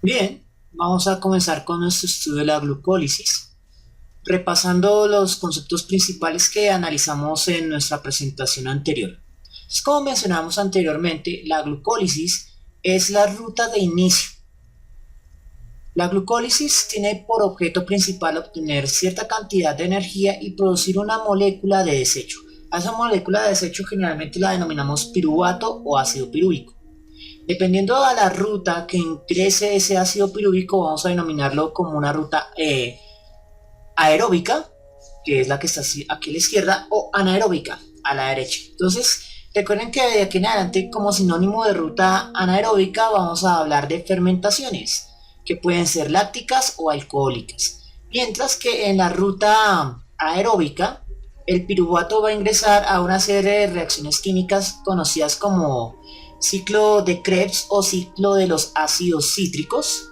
Bien, vamos a comenzar con nuestro estudio de la glucólisis, repasando los conceptos principales que analizamos en nuestra presentación anterior. Entonces, como mencionamos anteriormente, la glucólisis es la ruta de inicio. La glucólisis tiene por objeto principal obtener cierta cantidad de energía y producir una molécula de desecho. A esa molécula de desecho generalmente la denominamos piruvato o ácido pirúvico. Dependiendo de la ruta que ingrese ese ácido pirúvico, vamos a denominarlo como una ruta aeróbica, que es la que está aquí a la izquierda, o anaeróbica, a la derecha. Entonces, recuerden que de aquí en adelante, como sinónimo de ruta anaeróbica, vamos a hablar de fermentaciones, que pueden ser lácticas o alcohólicas. Mientras que en la ruta aeróbica, el piruvato va a ingresar a una serie de reacciones químicas conocidas como ciclo de Krebs o ciclo de los ácidos cítricos,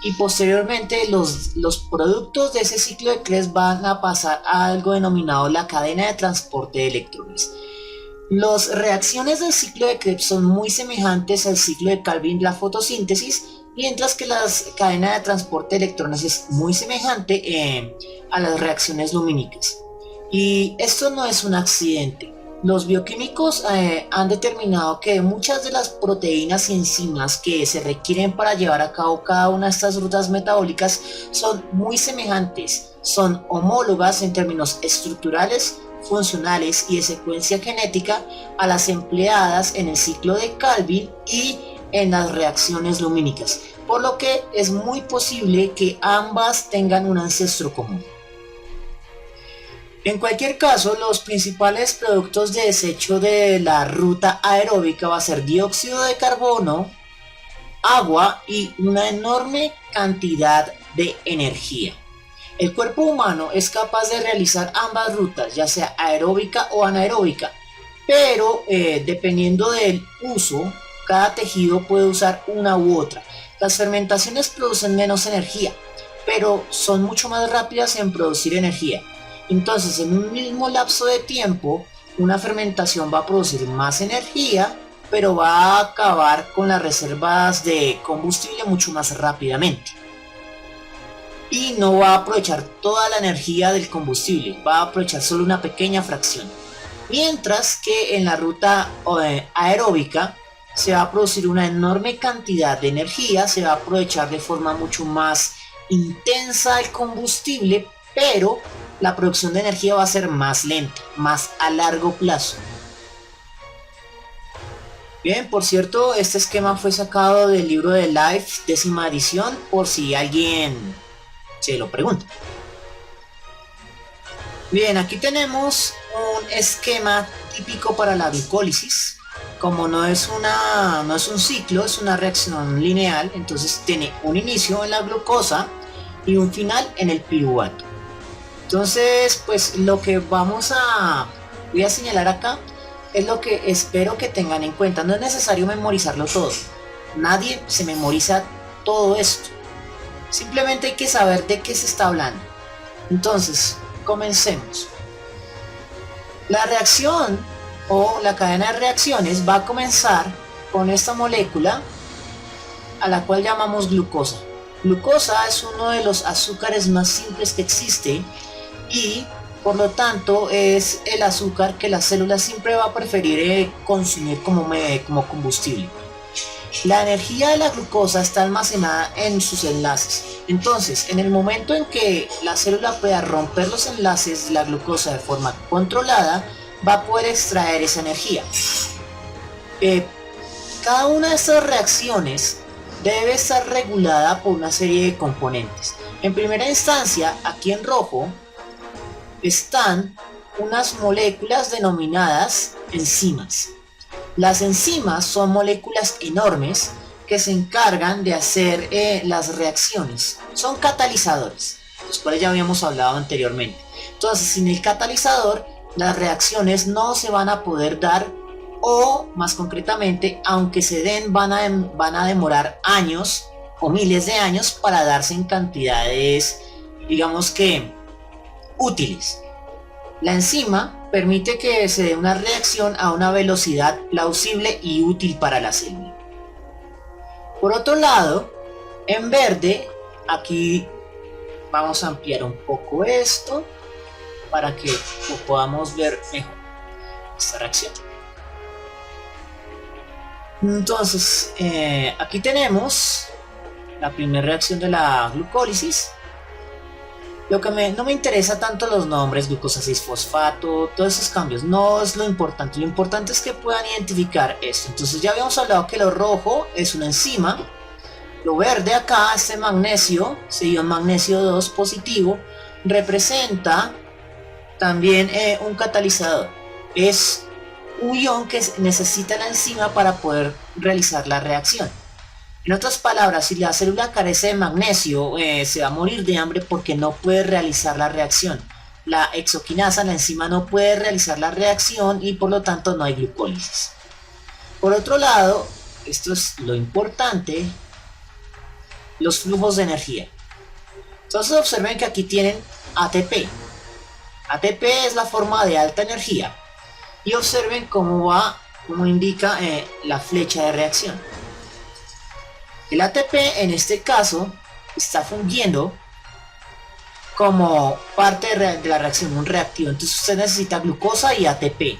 y posteriormente los productos de ese ciclo de Krebs van a pasar a algo denominado la cadena de transporte de electrones. Las reacciones del ciclo de Krebs son muy semejantes al ciclo de Calvin de la fotosíntesis, mientras que la cadena de transporte de electrones es muy semejante a las reacciones lumínicas. Y esto no es un accidente. Los bioquímicos han determinado que muchas de las proteínas y enzimas que se requieren para llevar a cabo cada una de estas rutas metabólicas son muy semejantes, son homólogas en términos estructurales, funcionales y de secuencia genética a las empleadas en el ciclo de Calvin y en las reacciones lumínicas, por lo que es muy posible que ambas tengan un ancestro común. En cualquier caso, los principales productos de desecho de la ruta aeróbica va a ser dióxido de carbono, agua y una enorme cantidad de energía. El cuerpo humano es capaz de realizar ambas rutas, ya sea aeróbica o anaeróbica, pero dependiendo del uso, cada tejido puede usar una u otra. Las fermentaciones producen menos energía, pero son mucho más rápidas en producir energía. Entonces, en un mismo lapso de tiempo, una fermentación va a producir más energía, pero va a acabar con las reservas de combustible mucho más rápidamente. Y no va a aprovechar toda la energía del combustible, va a aprovechar solo una pequeña fracción. Mientras que en la ruta aeróbica se va a producir una enorme cantidad de energía, se va a aprovechar de forma mucho más intensa el combustible, pero la producción de energía va a ser más lenta, más a largo plazo. Bien, por cierto, este esquema fue sacado del libro de Life, 10ª edición, por si alguien se lo pregunta. Bien, aquí tenemos un esquema típico para la glucólisis. Como no es un ciclo, es una reacción lineal, entonces tiene un inicio en la glucosa y un final en el piruvato. Entonces, pues lo que voy a señalar acá es lo que espero que tengan en cuenta. No es necesario memorizarlo todo. Nadie se memoriza todo esto. Simplemente hay que saber de qué se está hablando. Entonces, comencemos. La reacción o la cadena de reacciones va a comenzar con esta molécula a la cual llamamos glucosa. Glucosa es uno de los azúcares más simples que existe y por lo tanto es el azúcar que la célula siempre va a preferir consumir como combustible. La energía de la glucosa está almacenada en sus enlaces. Entonces, en el momento en que la célula pueda romper los enlaces de la glucosa de forma controlada, va a poder extraer esa energía. Cada una de estas reacciones debe estar regulada por una serie de componentes. En primera instancia, aquí en rojo, están unas moléculas denominadas enzimas. Las enzimas son moléculas enormes que se encargan de hacer las reacciones. Son catalizadores, los cuales ya habíamos hablado anteriormente. Entonces, sin el catalizador, las reacciones no se van a poder dar, o más concretamente, aunque se den, van a demorar años o miles de años para darse en cantidades, digamos que, útiles. La enzima permite que se dé una reacción a una velocidad plausible y útil para la célula. Por otro lado, En verde, aquí vamos a ampliar un poco esto para que lo podamos ver mejor esta reacción. Entonces, aquí tenemos la primera reacción de la glucólisis. Lo que no me interesa tanto los nombres, glucosa 6-fosfato, todos esos cambios, no es lo importante es que puedan identificar esto. Entonces ya habíamos hablado que lo rojo es una enzima, lo verde acá, este magnesio, este ion magnesio 2 positivo, representa también un catalizador, es un ion que necesita la enzima para poder realizar la reacción. En otras palabras, si la célula carece de magnesio, se va a morir de hambre porque no puede realizar la reacción. La hexoquinasa, la enzima, no puede realizar la reacción y por lo tanto no hay glucólisis. Por otro lado, esto es lo importante, los flujos de energía. Entonces observen que aquí tienen ATP. ATP es la forma de alta energía. Y observen cómo indica la flecha de reacción. El ATP en este caso está fungiendo como parte de la reacción, un reactivo. Entonces usted necesita glucosa y ATP.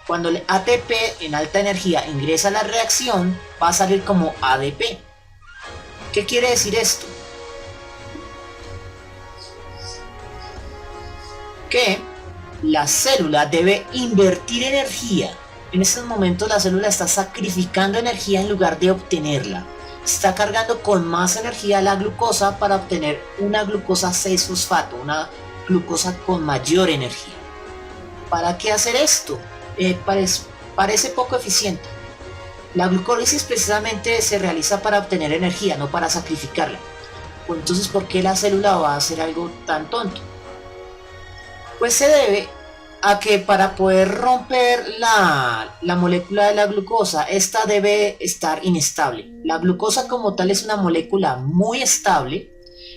Cuando el ATP en alta energía ingresa a la reacción, va a salir como ADP. ¿Qué quiere decir esto? Que la célula debe invertir energía. En estos momentos la célula está sacrificando energía en lugar de obtenerla. Está cargando con más energía la glucosa para obtener una glucosa 6-fosfato, una glucosa con mayor energía. ¿Para qué hacer esto? Parece poco eficiente. La glucólisis precisamente se realiza para obtener energía, no para sacrificarla. Entonces, ¿por qué la célula va a hacer algo tan tonto? Pues se debe a que para poder romper la molécula de la glucosa, esta debe estar inestable. La glucosa como tal es una molécula muy estable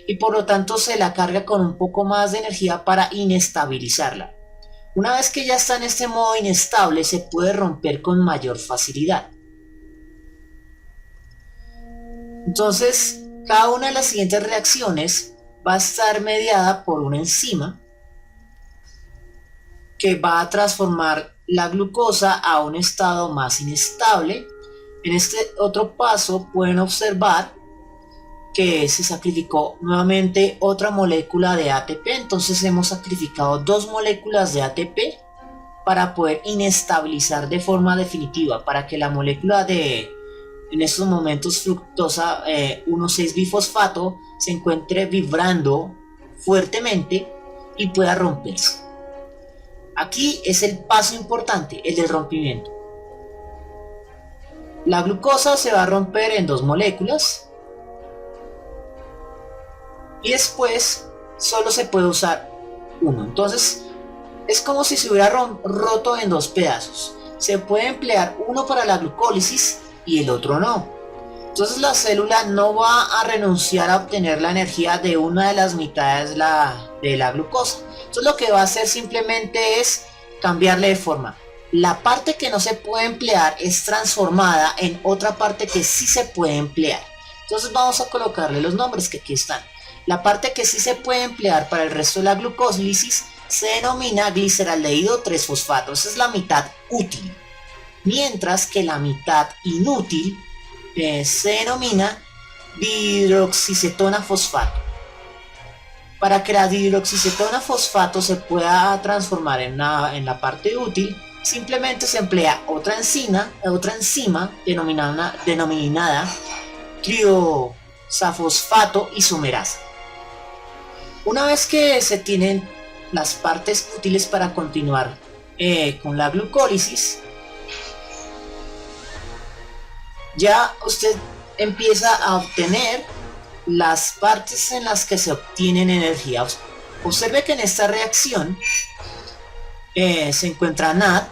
y por lo tanto se la carga con un poco más de energía para inestabilizarla. Una vez que ya está en este modo inestable, se puede romper con mayor facilidad. Entonces, cada una de las siguientes reacciones va a estar mediada por una enzima que va a transformar la glucosa a un estado más inestable. En este otro paso pueden observar que se sacrificó nuevamente otra molécula de ATP, entonces hemos sacrificado dos moléculas de ATP para poder inestabilizar de forma definitiva, para que la molécula de, en estos momentos, fructosa 1,6-bifosfato se encuentre vibrando fuertemente y pueda romperse. Aquí es el paso importante, el del rompimiento. La glucosa se va a romper en dos moléculas y después solo se puede usar uno. Entonces es como si se hubiera roto en dos pedazos. Se puede emplear uno para la glucólisis y el otro no. Entonces la célula no va a renunciar a obtener la energía de una de las mitades de la glucosa. Entonces lo que va a hacer simplemente es cambiarle de forma. La parte que no se puede emplear es transformada en otra parte que sí se puede emplear. Entonces vamos a colocarle los nombres que aquí están. La parte que sí se puede emplear para el resto de la glucólisis se denomina gliceraldehído 3-fosfato. Esa es la mitad útil. Mientras que la mitad inútil se denomina dihidroxicetona fosfato. Para que la dihidroxicetona fosfato se pueda transformar en la parte útil, simplemente se emplea otra enzima denominada triosafosfato isomerasa. Una vez que se tienen las partes útiles para continuar con la glucólisis, ya usted empieza a obtener las partes en las que se obtienen energía. Observe que en esta reacción se encuentra NAD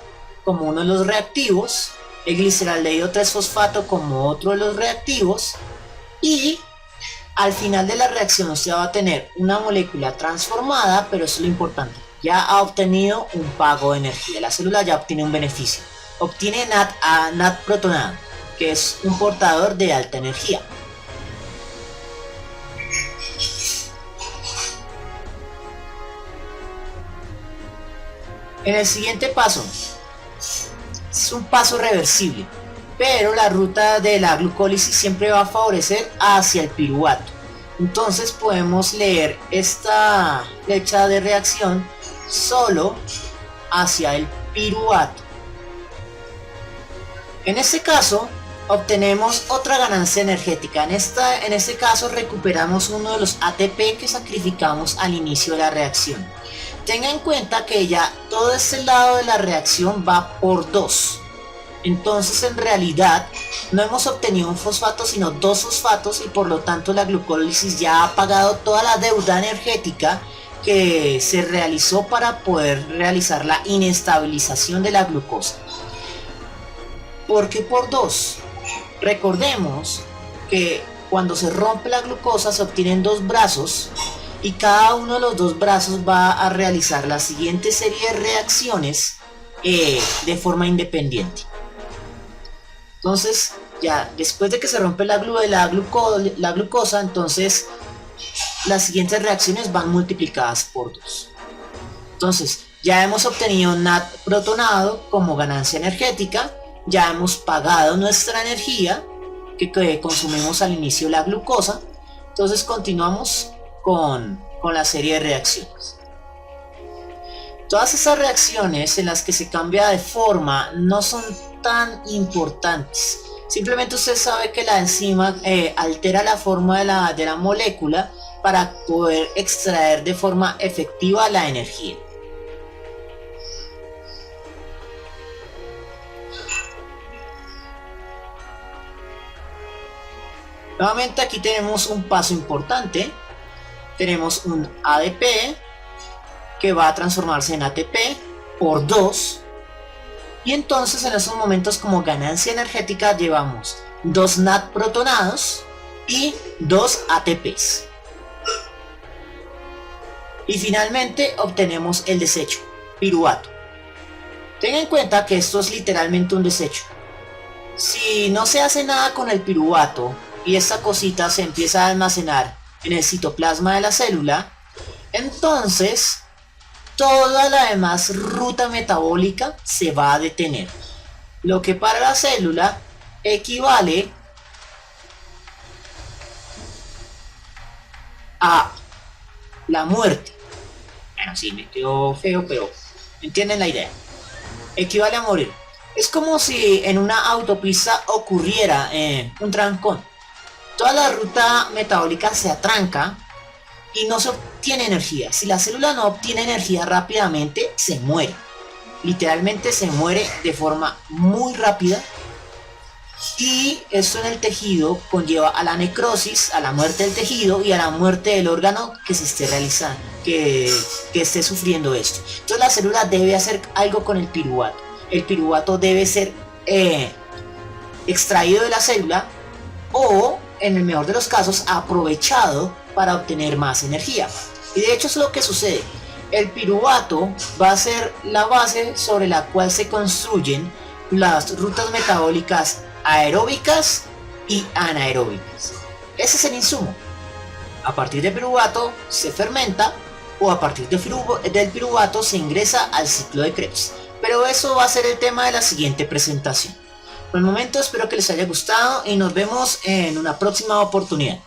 como uno de los reactivos, el gliceraldehído 3-fosfato como otro de los reactivos, y al final de la reacción usted va a tener una molécula transformada, pero eso es lo importante, ya ha obtenido un pago de energía, la célula ya obtiene un beneficio, obtiene NAD protonado, que es un portador de alta energía. En el siguiente paso, es un paso reversible, pero la ruta de la glucólisis siempre va a favorecer hacia el piruvato. Entonces podemos leer esta flecha de reacción solo hacia el piruvato. En este caso obtenemos otra ganancia energética. En este caso recuperamos uno de los ATP que sacrificamos al inicio de la reacción. Tenga en cuenta que ya todo este lado de la reacción va por 2. Entonces en realidad no hemos obtenido un fosfato sino 2 fosfatos, y por lo tanto la glucólisis ya ha pagado toda la deuda energética que se realizó para poder realizar la inestabilización de la glucosa. ¿Por qué por 2? Recordemos que cuando se rompe la glucosa se obtienen 2 brazos, y cada uno de los 2 brazos va a realizar la siguiente serie de reacciones de forma independiente. Entonces, ya después de que se rompe la glucosa, entonces las siguientes reacciones van multiplicadas por 2. Entonces, ya hemos obtenido NAD protonado como ganancia energética, ya hemos pagado nuestra energía que consumimos al inicio de la glucosa. Entonces continuamos con la serie de reacciones. Todas esas reacciones en las que se cambia de forma no son tan importantes. Simplemente usted sabe que la enzima altera la forma de la molécula para poder extraer de forma efectiva la energía. Nuevamente aquí tenemos un paso importante. Tenemos un ADP que va a transformarse en ATP por 2. Y entonces en esos momentos, como ganancia energética, llevamos 2 NAD protonados y 2 ATPs. Y finalmente obtenemos el desecho, piruvato. Tenga en cuenta que esto es literalmente un desecho. Si no se hace nada con el piruvato y esta cosita se empieza a almacenar en el citoplasma de la célula, entonces toda la demás ruta metabólica se va a detener, lo que para la célula equivale a la muerte. Bueno, sí, me quedó feo, pero entienden la idea. Equivale a morir. Es como si en una autopista ocurriera un trancón. Toda la ruta metabólica se atranca y no se obtiene energía. Si la célula no obtiene energía rápidamente, se muere. Literalmente se muere de forma muy rápida. Y esto en el tejido conlleva a la necrosis, a la muerte del tejido y a la muerte del órgano que se esté realizando, que esté sufriendo esto. Entonces la célula debe hacer algo con el piruvato. El piruvato debe ser extraído de la célula, o en el mejor de los casos aprovechado para obtener más energía. Y de hecho es lo que sucede. El piruvato va a ser la base sobre la cual se construyen las rutas metabólicas aeróbicas y anaeróbicas. Ese es el insumo. A partir del piruvato se fermenta, o a partir del piruvato se ingresa al ciclo de Krebs. Pero eso va a ser el tema de la siguiente presentación. Por el momento espero que les haya gustado y nos vemos en una próxima oportunidad.